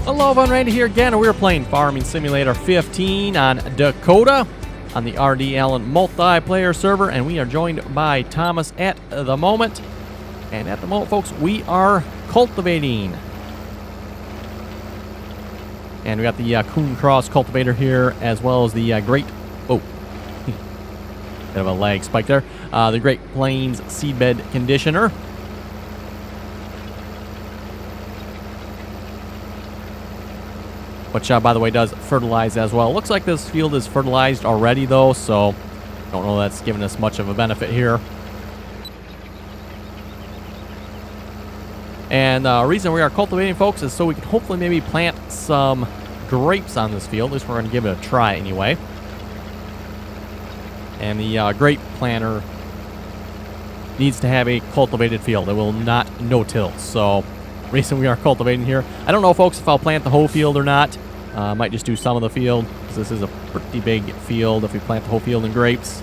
Hello everyone, Randy here again, and we're playing Farming Simulator 15 on Dakota on the RDAllen multiplayer server, and we are joined by Thomas at the moment. And at the moment, folks, we are cultivating. And we got the Coon Cross cultivator here, as well as the Great... Oh, bit of a lag spike there. The Great Plains Seedbed Conditioner. Which, by the way, does fertilize as well. Looks like this field is fertilized already, though, so don't know that's giving us much of a benefit here. And the reason we are cultivating, folks, is so we can hopefully maybe plant some grapes on this field. At least we're going to give it a try anyway. And the grape planter needs to have a cultivated field. It will not no-till, so... reason we are cultivating here. I don't know, folks, if I'll plant the whole field or not. I might just do some of the field, because this is a pretty big field if we plant the whole field in grapes.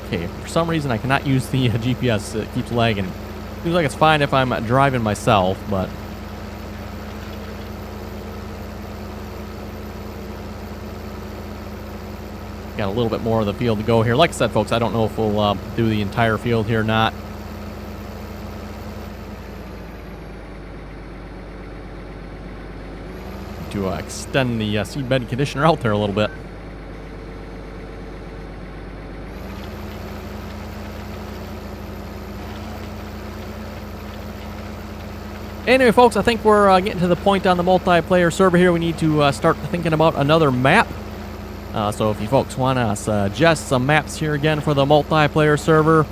Okay, for some reason I cannot use the GPS. It keeps lagging. Seems like it's fine if I'm driving myself, but... got a little bit more of the field to go here. Like I said, folks, I don't know if we'll do the entire field here or not. To extend the seedbed conditioner out there a little bit. Anyway, folks, I think we're getting to the point on the multiplayer server here. We need to start thinking about another map. So if you folks want to suggest some maps here again for the multiplayer server.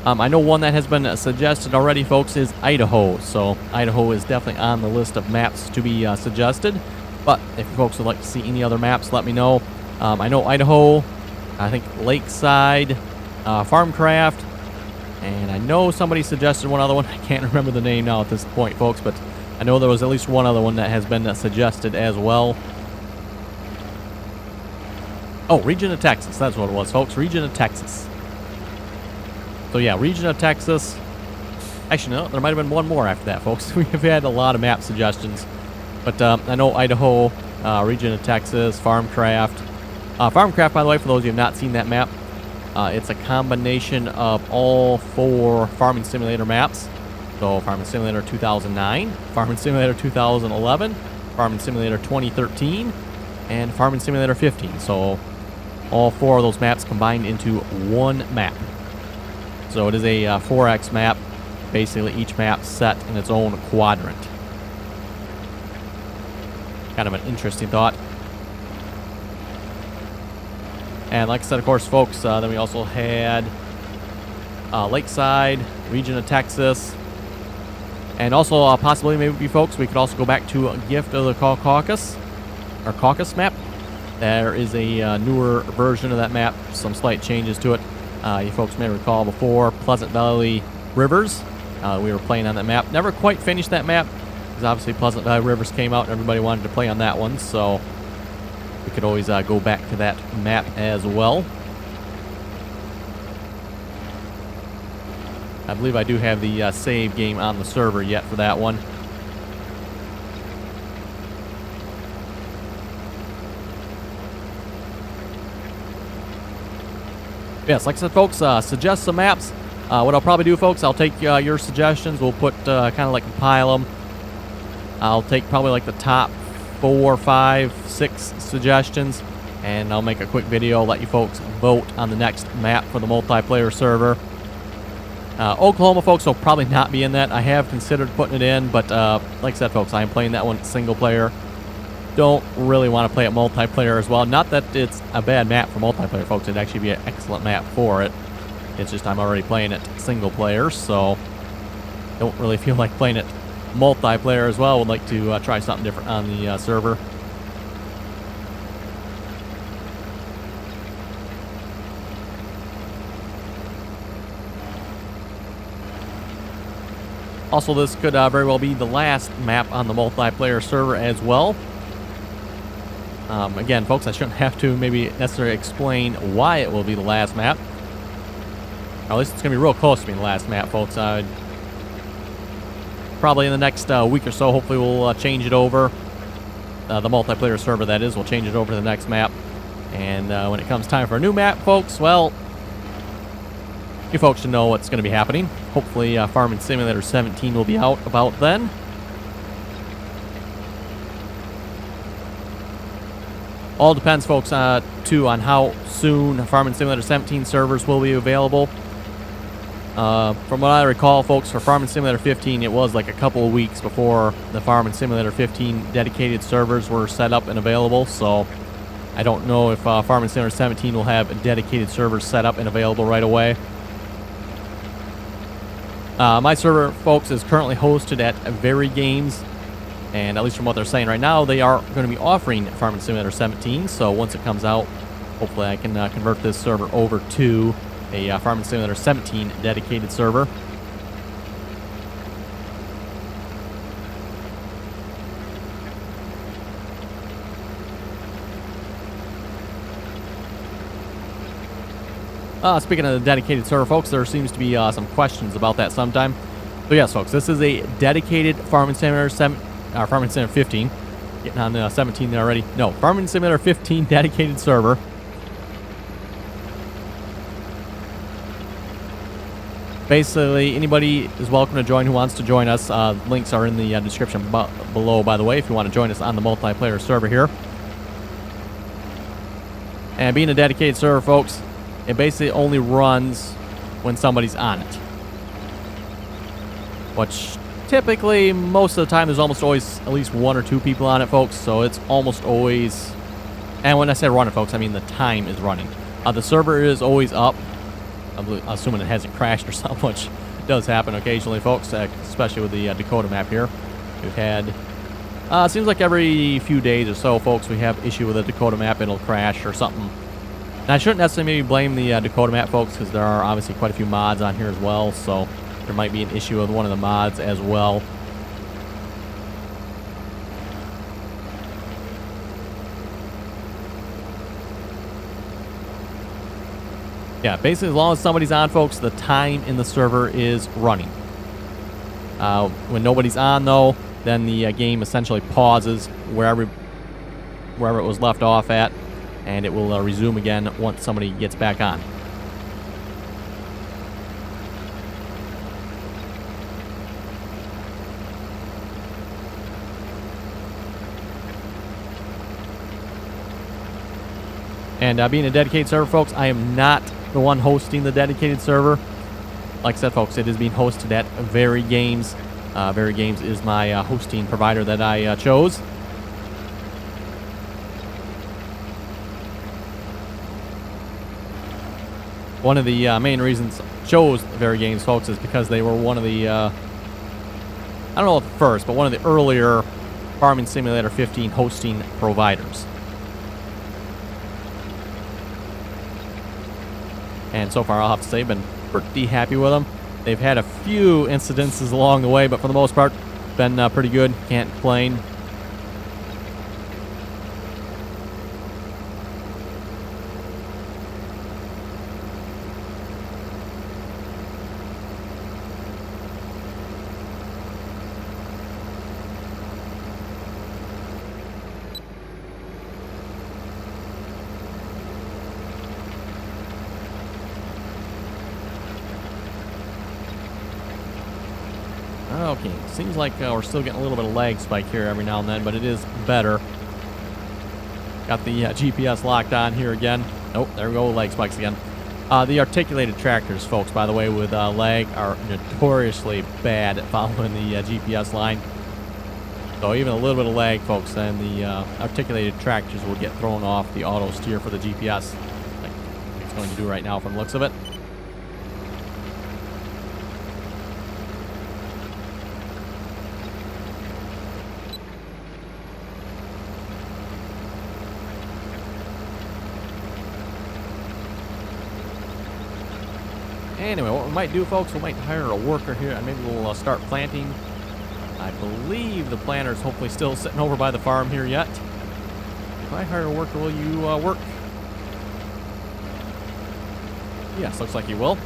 I know one that has been suggested already, folks, is Idaho. So Idaho is definitely on the list of maps to be suggested. But if you folks would like to see any other maps, let me know. I know Idaho, I think Lakeside, Farmcraft, and I know somebody suggested one other one. I can't remember the name now at this point, folks, but I know there was at least one other one that has been suggested as well. Oh, region of Texas. That's what it was, folks. Region of Texas. So yeah, region of Texas. Actually, no, there might have been one more after that, folks. We've had a lot of map suggestions. But I know Idaho, region of Texas, Farmcraft. Farmcraft, by the way, for those of you who have not seen that map, it's a combination of all 4 Farming Simulator maps. So Farming Simulator 2009, Farming Simulator 2011, Farming Simulator 2013, and Farming Simulator 15. So all 4 of those maps combined into one map. So it is a 4X map. Basically, each map set in its own quadrant. Kind of an interesting thought. And like I said, of course, folks, then we also had Lakeside, region of Texas, and also possibly maybe, folks, we could also go back to a Gift of the Caucasus, or Caucasus map. There is a newer version of that map, some slight changes to it. You folks may recall before, Pleasant Valley Rivers. We were playing on that map. Never quite finished that map. Because obviously Pleasant Valley Rivers came out and everybody wanted to play on that one, so we could always go back to that map as well. I believe I do have the save game on the server yet for that one. Yes, like I said, folks, suggest some maps. What I'll probably do, folks, I'll take your suggestions. We'll put kind of like compile them. I'll take probably like the top 4, 5, 6 suggestions, and I'll make a quick video, let you folks vote on the next map for the multiplayer server. Oklahoma, folks, will probably not be in that. I have considered putting it in, but like I said, folks, I am playing that one single player. Don't really want to play it multiplayer as well. Not that it's a bad map for multiplayer, folks. It'd actually be an excellent map for it. It's just I'm already playing it single player, so don't really feel like playing it multiplayer as well. Would like to try something different on the server. Also, this could very well be the last map on the multiplayer server as well. Again, folks, I shouldn't have to maybe necessarily explain why it will be the last map. Or at least it's going to be real close to being the last map, folks. Probably in the next week or so, hopefully we'll change it over. The multiplayer server, that is. We'll change it over to the next map. And when it comes time for a new map, folks, well, you folks should know what's going to be happening. Hopefully Farming Simulator 17 will be out about then. All depends, folks, too, on how soon Farming Simulator 17 servers will be available. From what I recall, folks, for Farming Simulator 15, it was like a couple of weeks before the Farming Simulator 15 dedicated servers were set up and available. So I don't know if Farming Simulator 17 will have dedicated servers set up and available right away. My server, folks, is currently hosted at Very Games. And at least from what they're saying right now, they are going to be offering Farming Simulator 17. So once it comes out, hopefully I can convert this server over to a Farming Simulator 17 dedicated server. Speaking of the dedicated server, folks, there seems to be some questions about that sometime. So yes, folks, this is a dedicated Farming Simulator 15. Getting on 17 there already. No, Farming Simulator 15 dedicated server. Basically, anybody is welcome to join who wants to join us. Links are in the description below, by the way, if you want to join us on the multiplayer server here. And being a dedicated server, folks, it basically only runs when somebody's on it. Which, typically, most of the time, there's almost always at least one or two people on it, folks. So it's almost always... And when I say running, folks, I mean the time is running. The server is always up. I'm assuming it hasn't crashed or something, which does happen occasionally, folks, especially with the Dakota map here. We've had... it seems like every few days or so, folks, we have issue with the Dakota map. It'll crash or something. And I shouldn't necessarily maybe blame the Dakota map, folks, because there are obviously quite a few mods on here as well, so there might be an issue with one of the mods as well. Yeah, basically, as long as somebody's on, folks, the time in the server is running. When nobody's on, though, then the game essentially pauses wherever it was left off at, and it will resume again once somebody gets back on. And being a dedicated server, folks, I am not the one hosting the dedicated server. Like I said, folks, it is being hosted at Very Games. Very Games is my hosting provider that I chose. One of the main reasons I chose Very Games, folks, is because they were one of the, I don't know if the first, but one of the earlier Farming Simulator 15 hosting providers. And so far, I'll have to say, I've been pretty happy with them. They've had a few incidences along the way, but for the most part, been pretty good. Can't complain. Okay, seems like we're still getting a little bit of lag spike here every now and then, but it is better. Got the GPS locked on here again. Nope, there we go, lag spikes again. The articulated tractors, folks, by the way, with lag are notoriously bad at following the GPS line. So even a little bit of lag, folks, and the articulated tractors will get thrown off the auto steer for the GPS. Like it's going to do right now from the looks of it. Anyway, what we might do, folks, we might hire a worker here, and maybe we'll start planting. I believe the planter's hopefully still sitting over by the farm here yet. If I hire a worker, will you work? Yes, looks like you will.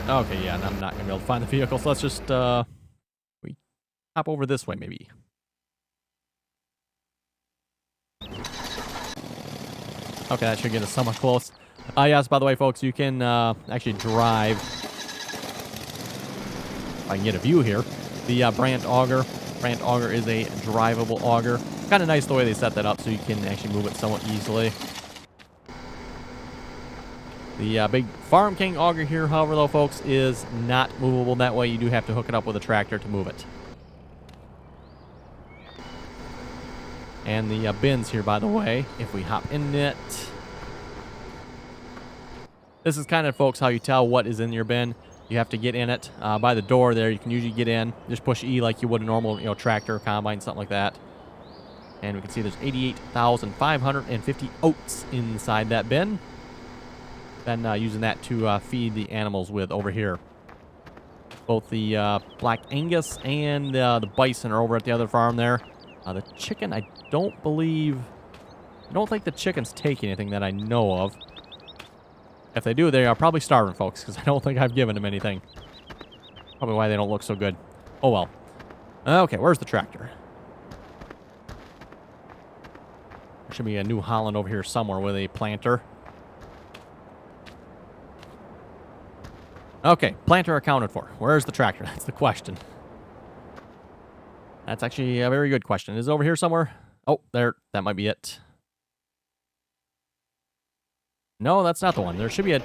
Okay, yeah, and I'm not going to be able to find the vehicle, so let's just we hop over this way, maybe. Okay, that should get us somewhat close. Yes, by the way, folks, you can actually drive. If I can get a view here. The Brant Auger. Brant Auger is a drivable auger. Kind of nice the way they set that up so you can actually move it somewhat easily. The big Farm King auger here, however, though, folks, is not movable that way. You do have to hook it up with a tractor to move it. And the bins here, by the way, if we hop in it. This is kind of, folks, how you tell what is in your bin. You have to get in it by the door there. You can usually get in. Just push E like you would a normal, tractor, combine, something like that. And we can see there's 88,550 oats inside that bin. Then using that to feed the animals with over here. Both the Black Angus and the bison are over at the other farm there. The chicken, I don't think the chickens take anything that I know of. If they do, they are probably starving, folks, because I don't think I've given them anything. Probably why they don't look so good. Oh, well. Okay, where's the tractor? There should be a New Holland over here somewhere with a planter. Okay, planter accounted for. Where's the tractor? That's the question. That's actually a very good question. Is it over here somewhere? Oh, there. That might be it. No, that's not the one. There should be a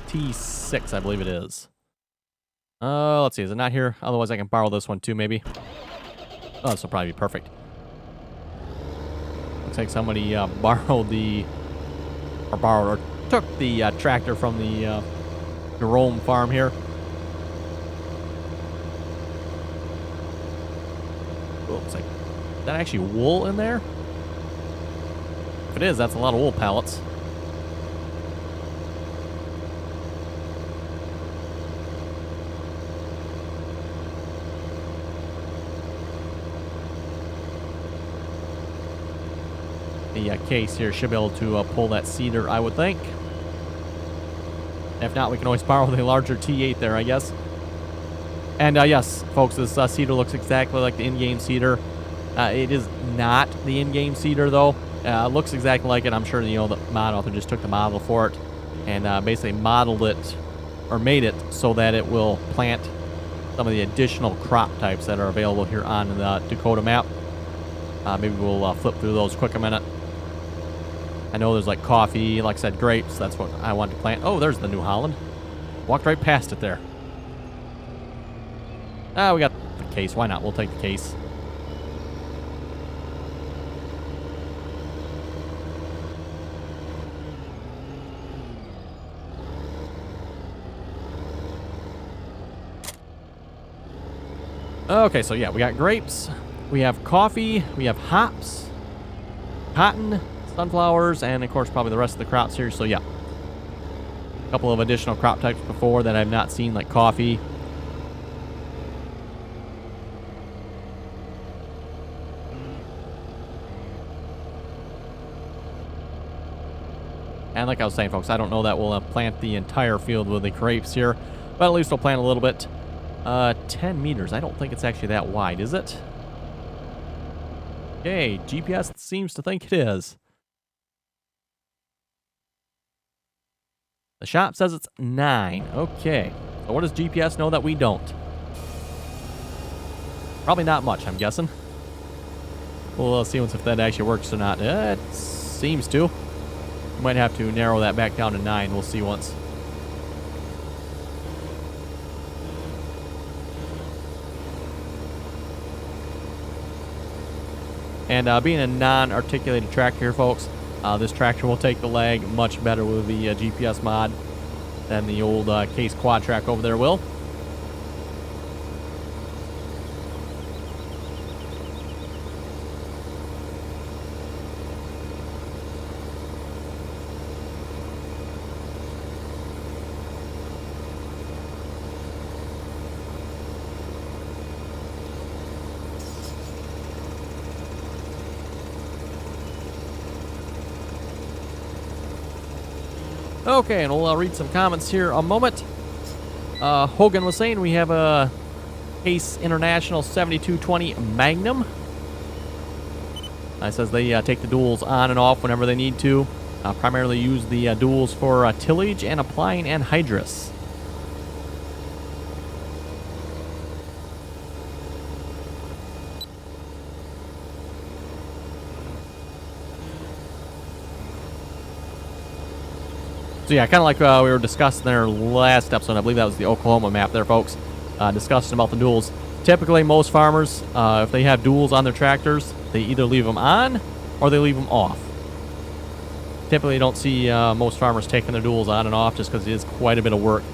T6, I believe it is. Let's see. Is it not here? Otherwise, I can borrow this one too, maybe. Oh, this will probably be perfect. Looks like somebody borrowed or took the tractor from the Jerome farm here. Looks like, is that actually wool in there? If it is, that's a lot of wool pallets. The case here should be able to pull that cedar, I would think. If not, we can always borrow the larger T8 there, I guess. And yes, folks, this cedar looks exactly like the in-game cedar. It is not the in-game cedar, though. It looks exactly like it. I'm sure, the mod author just took the model for it and basically modeled it or made it so that it will plant some of the additional crop types that are available here on the Dakota map. Maybe we'll flip through those quick a minute. I know there's like coffee, like I said, grapes. That's what I want to plant. Oh, there's the New Holland. Walked right past it there. We got the case. Why not? We'll take the case. Okay, so yeah, we got grapes. We have coffee. We have hops. Cotton. Sunflowers, and of course probably the rest of the crops here. So yeah, a couple of additional crop types before that I've not seen, like coffee. And like I was saying, folks, I don't know that we'll plant the entire field with the grapes here, but at least we'll plant a little bit. 10 meters. I don't think it's actually that wide, is it? Okay, GPS seems to think it is. The shop says it's 9. Okay. So what does GPS know that we don't? Probably not much, I'm guessing. We'll see if that actually works or not. It seems to. We might have to narrow that back down to 9. We'll see once. And being a non-articulated tractor here, folks, this tractor will take the lag much better with the GPS mod than the old Case Quad Track over there will. Okay, and we'll read some comments here a moment. Hogan was saying we have a Case International 7220 Magnum. It says they take the duals on and off whenever they need to. Primarily use the duals for tillage and applying anhydrous. So yeah, kind of like we were discussing in our last episode. I believe that was the Oklahoma map there, folks. Discussing about the duals. Typically, most farmers, if they have duals on their tractors, they either leave them on or they leave them off. Typically, you don't see most farmers taking their duals on and off just because it is quite a bit of work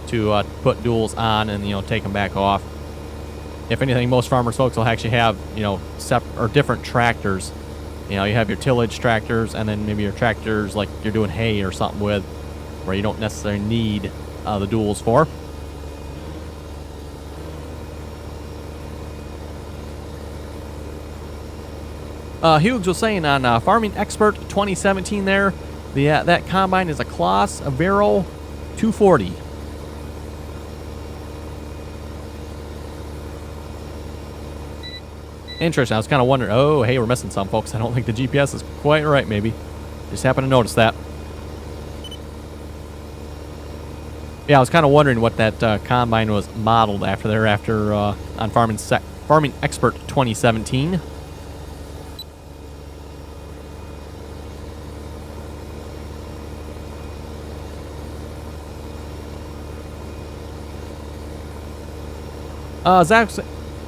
to put duals on and, take them back off. If anything, most farmers, folks, will actually have, different tractors. You have your tillage tractors and then maybe your tractors like you're doing hay or something with, where you don't necessarily need the duals for. Hughes was saying on Farming Expert 2017 there, that combine is a Kloss Vero 240. Interesting. I was kind of wondering, oh, hey, we're missing some, folks. I don't think the GPS is quite right, maybe. Just happened to notice that. Yeah, I was kind of wondering what that combine was modeled after there on Farming Expert 2017. Zach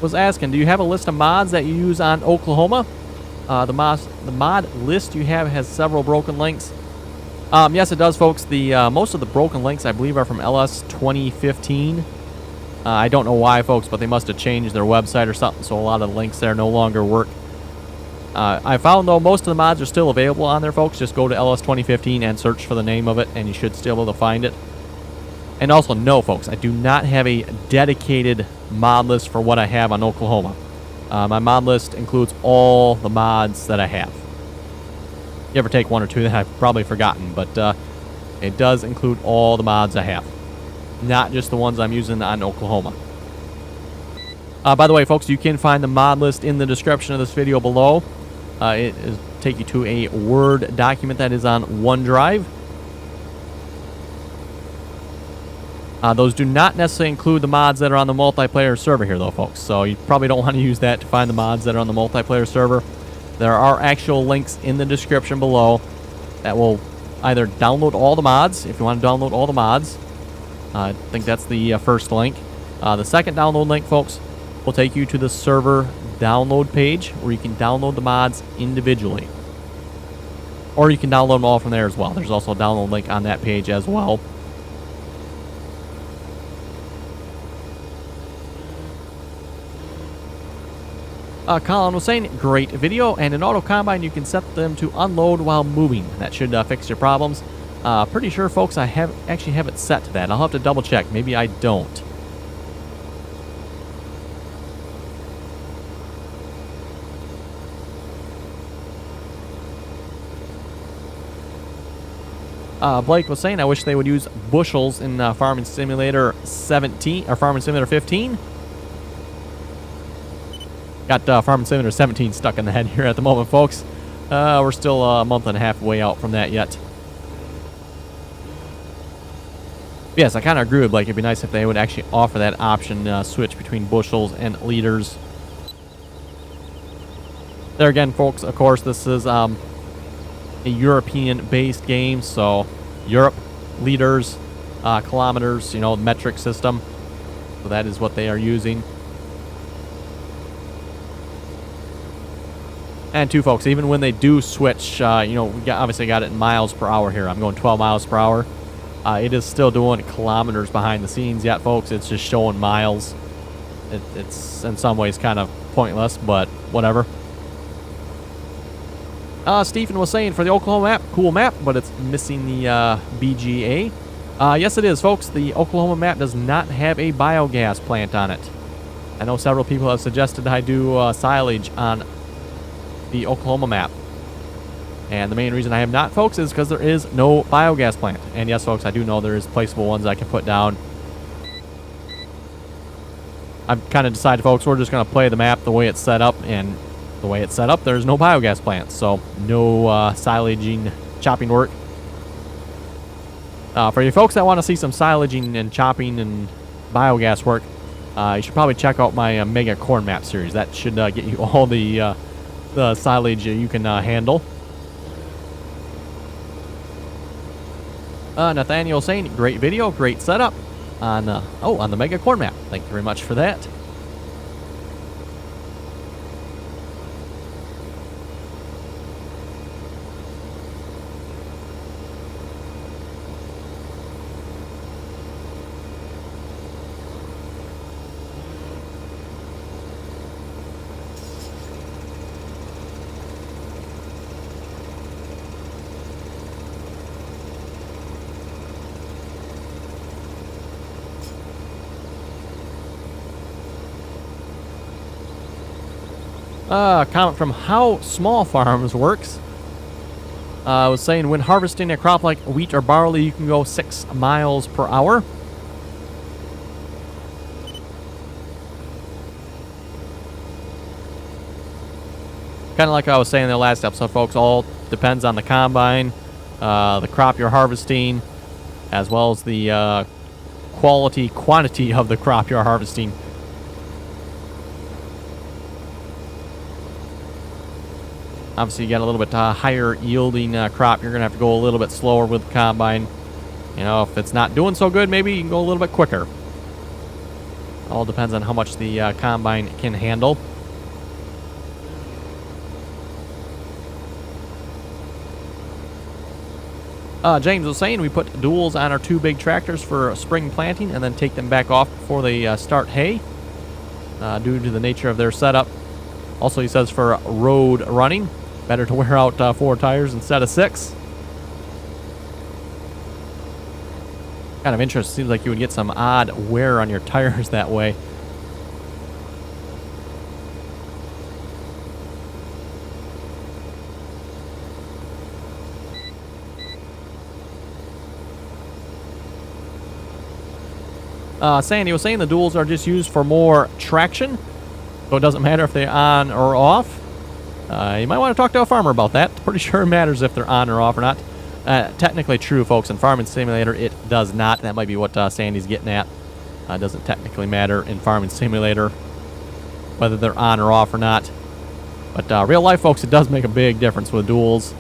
was asking, do you have a list of mods that you use on Oklahoma? The mod list you have has several broken links. Yes, it does, folks. The most of the broken links, I believe, are from LS 2015. I don't know why, folks, but they must have changed their website or something, so a lot of the links there no longer work. I found, though, most of the mods are still available on there, folks. Just go to LS 2015 and search for the name of it, and you should still be able to find it. And also, no, folks, I do not have a dedicated mod list for what I have on Oklahoma. My mod list includes all the mods that I have. You ever take one or two that I've probably forgotten, but it does include all the mods I have. Not just the ones I'm using on Oklahoma. By the way, folks, you can find the mod list in the description of this video below. It will take you to a Word document that is on OneDrive. Those do not necessarily include the mods that are on the multiplayer server here, though, folks. So you probably don't want to use that to find the mods that are on the multiplayer server. There are actual links in the description below that will either download all the mods, if you want to download all the mods. I think that's the first link. The second download link, folks, will take you to the server download page where you can download the mods individually. Or you can download them all from there as well. There's also a download link on that page as well. Colin was saying, great video, and in Auto Combine you can set them to unload while moving. That should fix your problems. Pretty sure, folks, I actually have it set to that. I'll have to double check. Maybe I don't. Blake was saying, I wish they would use bushels in Farming Simulator 17 or Farming Simulator 15. Got Farming Simulator 17 stuck in the head here at the moment, folks. We're still a month and a half away out from that yet. Yes, I kind of agree with Blake. It'd be nice if they would actually offer that option, switch between bushels and liters. There again, folks, of course, this is a European-based game, so Europe, liters, kilometers, metric system. So that is what they are using. And too, folks, even when they do switch, we obviously got it in miles per hour here. I'm going 12 miles per hour. It is still doing kilometers behind the scenes yet, folks. It's just showing miles. It's in some ways kind of pointless, but whatever. Stephen was saying for the Oklahoma map, cool map, but it's missing the BGA. Yes, it is, folks. The Oklahoma map does not have a biogas plant on it. I know several people have suggested I do silage on the Oklahoma map. And the main reason I have not, folks, is because there is no biogas plant. And yes, folks, I do know there is placeable ones I can put down. I've kind of decided, folks, we're just going to play the map the way it's set up. And the way it's set up, there's no biogas plants. So no silaging, chopping work. For you folks that want to see some silaging and chopping and biogas work, you should probably check out my Mega Corn Map series. That should get you all the silage you can handle. Nathaniel saying, great video, great setup on on the Mega Corn Map. Thank you very much for that. Comment from How Small Farms Works. I was saying when harvesting a crop like wheat or barley, you can go 6 miles per hour. Kind of like I was saying in the last episode, folks, all depends on the combine, the crop you're harvesting, as well as the quantity of the crop you're harvesting. Obviously, you got a little bit higher yielding crop. You're going to have to go a little bit slower with the combine. You know, if it's not doing so good, maybe you can go a little bit quicker. All depends on how much the combine can handle. James was saying we put duals on our 2 big tractors for spring planting and then take them back off before they start hay due to the nature of their setup. Also, he says for road running, better to wear out 4 tires instead of 6. Kind of interesting. Seems like you would get some odd wear on your tires that way. Sandy was saying the duals are just used for more traction, so it doesn't matter if they're on or off. You might want to talk to a farmer about that. Pretty sure it matters if they're on or off or not. Technically true, folks. In Farming Simulator, it does not. That might be what Sandy's getting at. It doesn't technically matter in Farming Simulator whether they're on or off or not. But real life, folks, it does make a big difference with duals.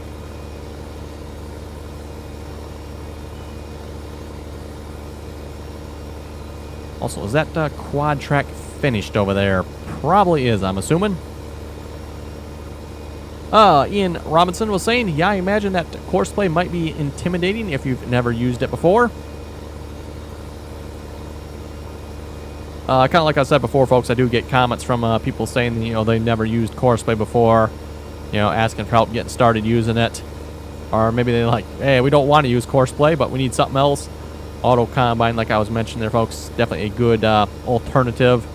Also, is that quad track finished over there? Probably is, I'm assuming. Ian Robinson was saying, yeah, I imagine that courseplay might be intimidating if you've never used it before. Kind of like I said before, folks, I do get comments from people saying, you know, they've never used courseplay before, you know, asking for help getting started using it. Or maybe they're like, hey, we don't want to use courseplay, but we need something else. Auto Combine, like I was mentioning there, folks, definitely a good alternative.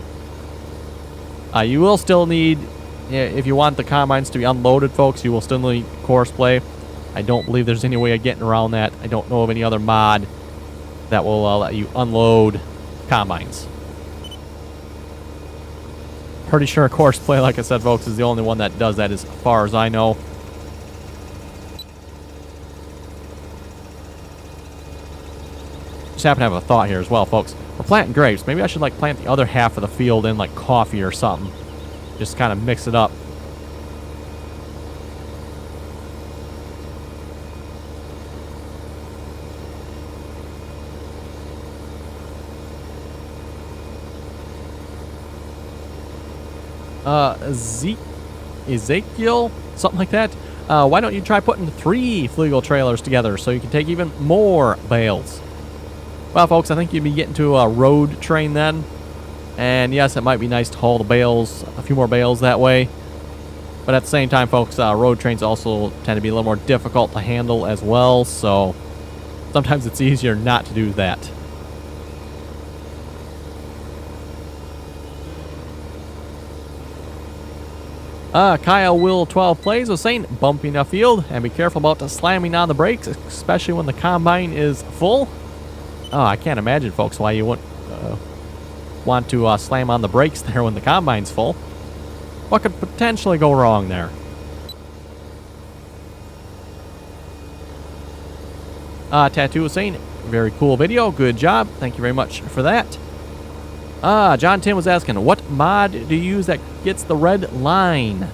You will still need, if you want the combines to be unloaded, folks, you will still need courseplay. I don't believe there's any way of getting around that. I don't know of any other mod that will let you unload combines. Pretty sure courseplay, like I said, folks, is the only one that does that as far as I know. Just happen to have a thought here as well, folks. We're planting grapes. Maybe I should like plant the other half of the field in like coffee or something. Just kind of mix it up. Ezekiel, something like that. Why don't you try putting 3 Flegel trailers together so you can take even more bales? Well, folks, I think you'd be getting to a road train then. And yes, it might be nice to haul the bales, a few more bales that way. But at the same time, folks, road trains also tend to be a little more difficult to handle as well. So sometimes it's easier not to do that. Kyle Will 12 Plays was saying, bumping a field and be careful about slamming on the brakes, especially when the combine is full. Oh, I can't imagine, folks, why you wouldn't want to slam on the brakes there when the combine's full. What could potentially go wrong there? Tattoo was saying, very cool video, good job, thank you very much for that. John Tim was asking, what mod do you use that gets the red line?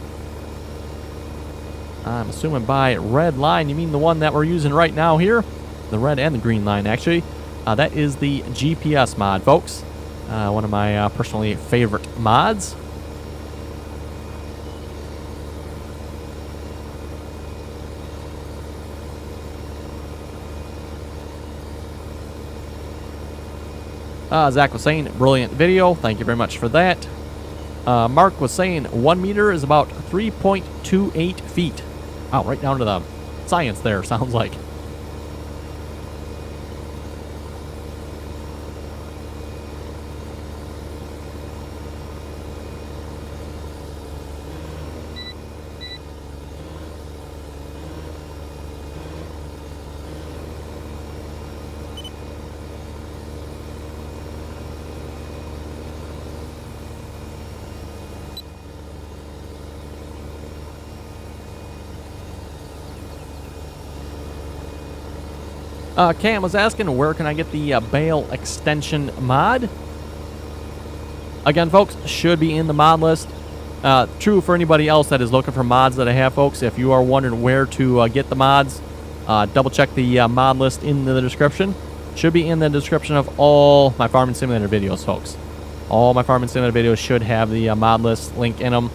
I'm assuming by red line, you mean the one that we're using right now here? The red and the green line, actually. That is the GPS mod, folks. One of my personally favorite mods. Zach was saying, brilliant video. Thank you very much for that. Mark was saying, 1 meter is about 3.28 feet. Wow, right down to the science there, sounds like. Cam was asking, where can I get the bale extension mod? Again, folks, should be in the mod list. True for anybody else that is looking for mods that I have, folks. If you are wondering where to get the mods, double check the mod list in the description. Should be in the description of all my Farming Simulator videos, folks. All my Farming Simulator videos should have the mod list link in them.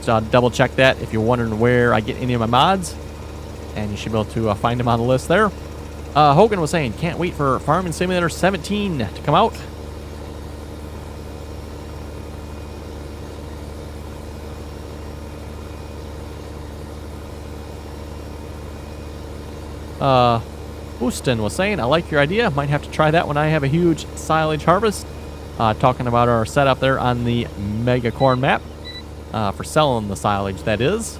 So double check that if you're wondering where I get any of my mods. And you should be able to find them on the list there. Hogan was saying, can't wait for Farming Simulator 17 to come out. Houston was saying, I like your idea. Might have to try that when I have a huge silage harvest. Talking about our setup there on the Mega Corn map. For selling the silage, that is.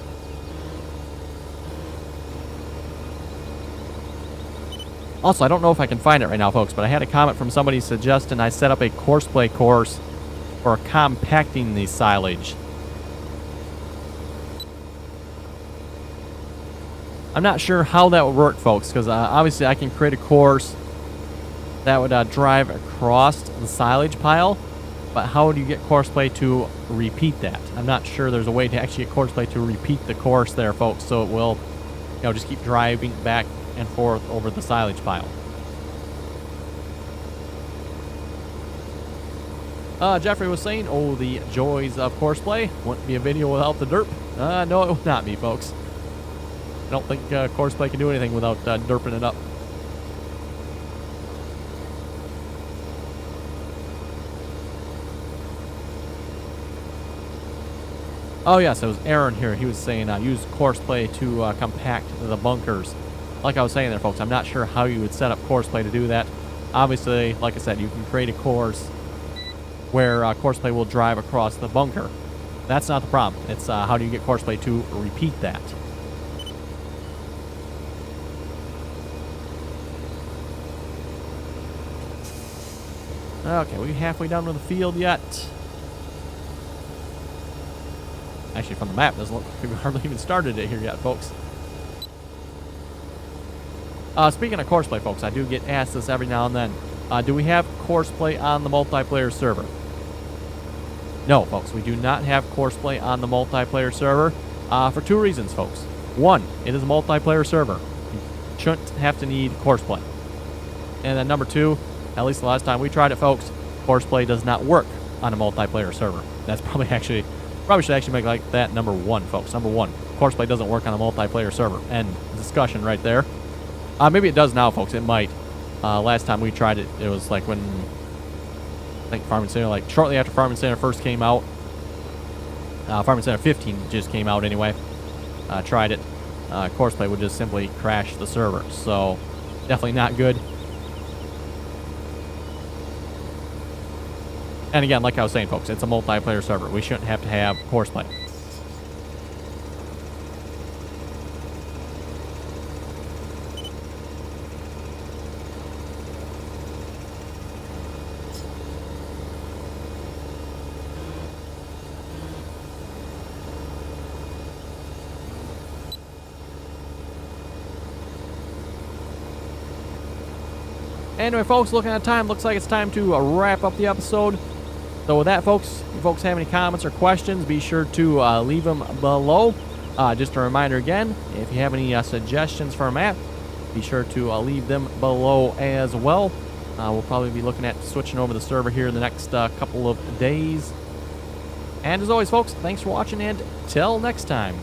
Also, I don't know if I can find it right now, folks, but I had a comment from somebody suggesting I set up a courseplay course for compacting the silage. I'm not sure how that would work, folks, because obviously I can create a course that would drive across the silage pile, but how do you get courseplay to repeat that? I'm not sure there's a way to actually get courseplay to repeat the course there, folks, so it will, you know, just keep driving back and forth over the silage pile. Jeffrey was saying, oh, the joys of courseplay. Wouldn't be a video without the derp. No, it would not be, folks. I don't think courseplay can do anything without derping it up. Oh, yes, it was Aaron here. He was saying use courseplay to compact the bunkers. Like I was saying there, folks, I'm not sure how you would set up courseplay to do that. Obviously, like I said, you can create a course where courseplay will drive across the bunker. That's not the problem. It's how do you get courseplay to repeat that. Okay, we halfway done with the field yet? Actually, from the map, it doesn't look like we've hardly even started it here yet, folks. Speaking of courseplay, folks, I do get asked this every now and then. Do we have courseplay on the multiplayer server? No, folks, we do not have courseplay on the multiplayer server for two reasons, folks. One, it is a multiplayer server. You shouldn't have to need courseplay. And then number two, at least the last time we tried it, folks, courseplay does not work on a multiplayer server. That's probably should actually make like that number one, folks. Number one, courseplay doesn't work on a multiplayer server. End discussion right there. Maybe it does now, folks. It might. Last time we tried it, it was like when I think Farming Simulator, like shortly after Farming Simulator first came out. Farming Simulator 15 just came out anyway. Tried it. Courseplay would just simply crash the server. So definitely not good. And again, like I was saying, folks, it's a multiplayer server. We shouldn't have to have courseplay. Anyway, folks, looking at time, looks like it's time to wrap up the episode. So with that, folks, if you folks have any comments or questions, be sure to leave them below. Just a reminder again, if you have any suggestions for a map, be sure to leave them below as well. We'll probably be looking at switching over the server here in the next couple of days. And as always, folks, thanks for watching, and till next time.